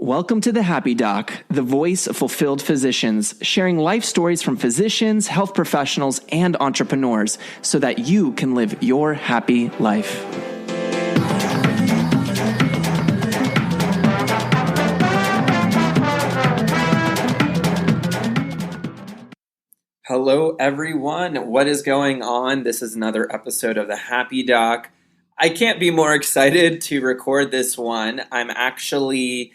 Welcome to the Happy Doc, the voice of fulfilled physicians, sharing life stories from physicians, health professionals, and entrepreneurs so that you can live your happy life. Hello, everyone. What is going on? This is another episode of the Happy Doc. I can't be more excited to record this one. I'm actually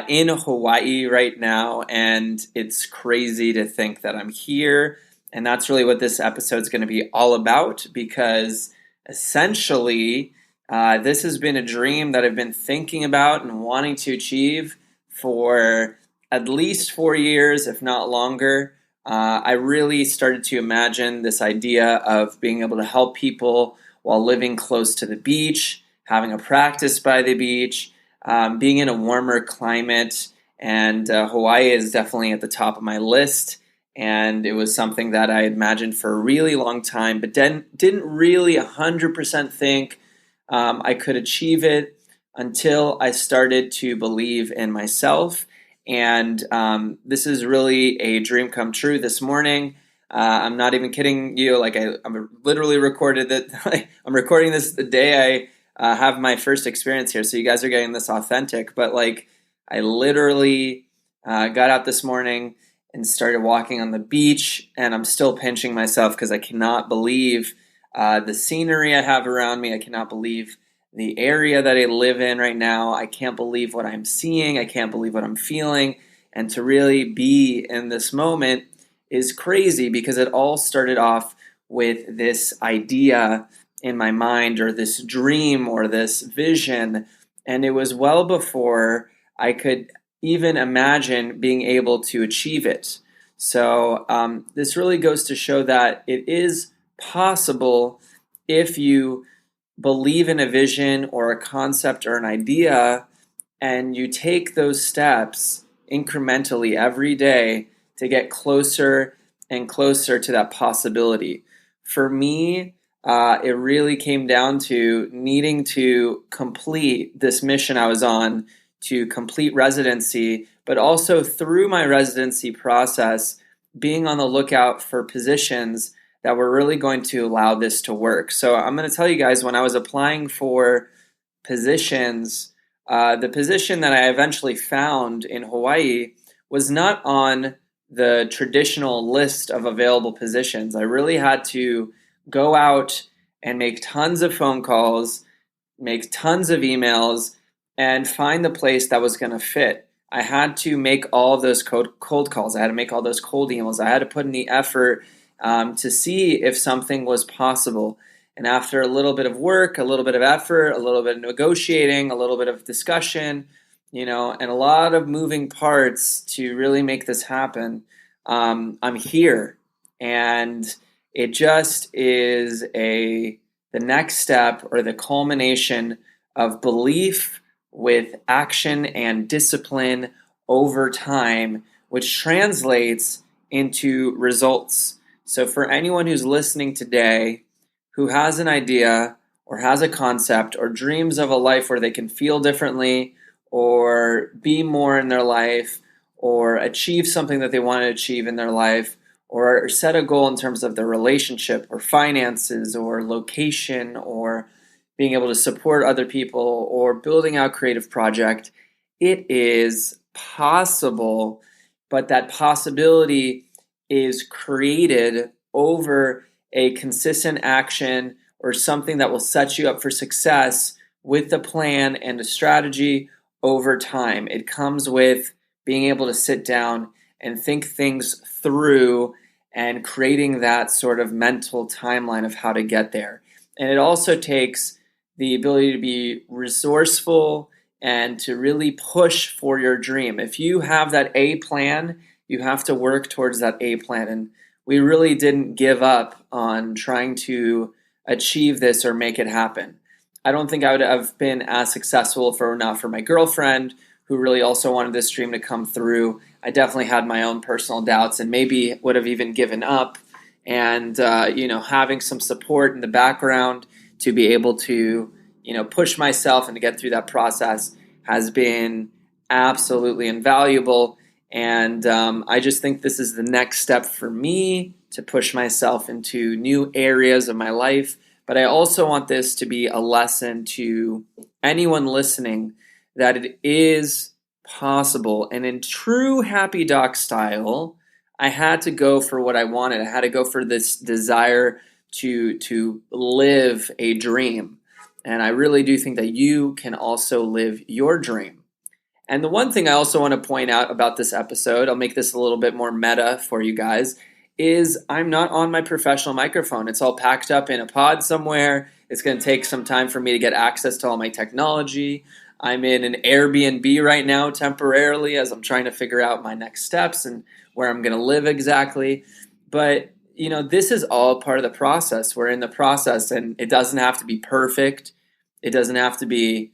in Hawaii right now, and it's crazy to think that I'm here. And that's really what this episode is going to be all about, because essentially, this has been a dream that I've been thinking about and wanting to achieve for at least 4 years, if not longer. I really started to imagine this idea of being able to help people while living close to the beach, having a practice by the beach, being in a warmer climate, and Hawaii is definitely at the top of my list. And it was something that I imagined for a really long time, but didn't really 100% think I could achieve it until I started to believe in myself. And this is really a dream come true this morning. I'm not even kidding you. I'm literally recorded that. I'm recording this the day I have my first experience here. So you guys are getting this authentic. But I literally got out this morning and started walking on the beach. And I'm still pinching myself because I cannot believe the scenery I have around me. I cannot believe the area that I live in right now. I can't believe what I'm seeing. I can't believe what I'm feeling. And to really be in this moment is crazy, because it all started off with this idea in my mind, or this dream, or this vision. And it was well before I could even imagine being able to achieve it. So this really goes to show that it is possible if you believe in a vision or a concept or an idea, and you take those steps incrementally every day to get closer and closer to that possibility. For me, it really came down to needing to complete this mission I was on, to complete residency, but also through my residency process, being on the lookout for positions that were really going to allow this to work. So I'm going to tell you guys, when I was applying for positions, the position that I eventually found in Hawaii was not on the traditional list of available positions. I really had to go out and make tons of phone calls, make tons of emails, and find the place that was going to fit. I had to make all of those cold calls. I had to make all those cold emails. I had to put in the effort to see if something was possible. And after a little bit of work, a little bit of effort, a little bit of negotiating, a little bit of discussion, and a lot of moving parts to really make this happen, I'm here. And it just is the next step, or the culmination of belief with action and discipline over time, which translates into results. So for anyone who's listening today who has an idea or has a concept or dreams of a life where they can feel differently or be more in their life or achieve something that they want to achieve in their life, or set a goal in terms of their relationship or finances or location, or being able to support other people, or building out creative project, it is possible, but that possibility is created over a consistent action or something that will set you up for success with a plan and a strategy over time. It comes with being able to sit down and think things through and creating that sort of mental timeline of how to get there. And it also takes the ability to be resourceful and to really push for your dream. If you have that A plan, you have to work towards that A plan. And we really didn't give up on trying to achieve this or make it happen. I don't think I would have been as successful if not for my girlfriend, who really also wanted this dream to come through. I definitely had my own personal doubts and maybe would have even given up. And, having some support in the background to be able to, push myself and to get through that process has been absolutely invaluable. And I just think this is the next step for me to push myself into new areas of my life. But I also want this to be a lesson to anyone listening that it is possible. And in true Happy Doc style, I had to go for what I wanted. I had to go for this desire to live a dream. And I really do think that you can also live your dream. And the one thing I also want to point out about this episode, I'll make this a little bit more meta for you guys, is I'm not on my professional microphone. It's all packed up in a pod somewhere. It's going to take some time for me to get access to all my technology. I'm in an Airbnb right now temporarily as I'm trying to figure out my next steps and where I'm going to live exactly. But, this is all part of the process. We're in the process, and it doesn't have to be perfect. It doesn't have to be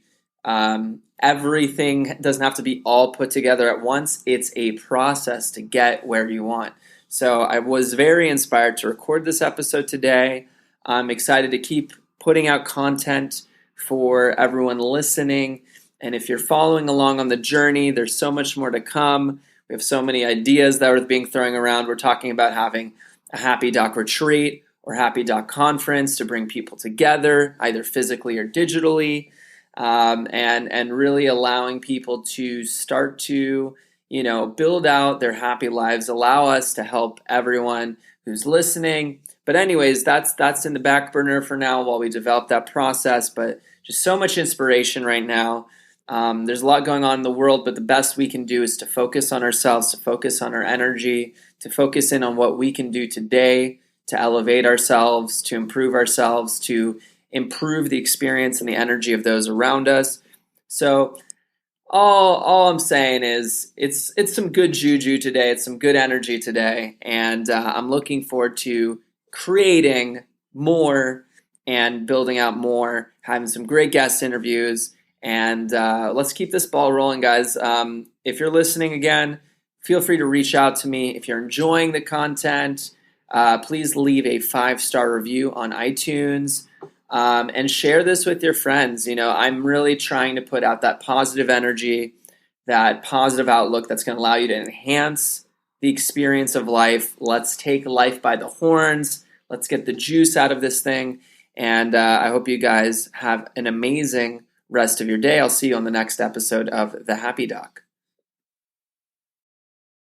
everything doesn't have to be all put together at once. It's a process to get where you want. So I was very inspired to record this episode today. I'm excited to keep putting out content for everyone listening. And if you're following along on the journey, there's so much more to come. We have so many ideas that are being thrown around. We're talking about having a Happy Doc retreat or Happy Doc conference to bring people together, either physically or digitally. And really allowing people to start to, build out their happy lives, allow us to help everyone who's listening. But anyways, that's in the back burner for now while we develop that process. But just so much inspiration right now. There's a lot going on in the world, but the best we can do is to focus on ourselves, to focus on our energy, to focus in on what we can do today to elevate ourselves, to improve ourselves, to improve the experience and the energy of those around us. So all I'm saying is it's some good juju today. It's some good energy today. And I'm looking forward to creating more and building out more, having some great guest interviews. And let's keep this ball rolling, guys. If you're listening again, feel free to reach out to me. If you're enjoying the content, please leave a 5-star review on iTunes. And share this with your friends. I'm really trying to put out that positive energy, that positive outlook that's going to allow you to enhance the experience of life. Let's take life by the horns. Let's get the juice out of this thing. And I hope you guys have an amazing rest of your day. I'll see you on the next episode of The Happy Doc.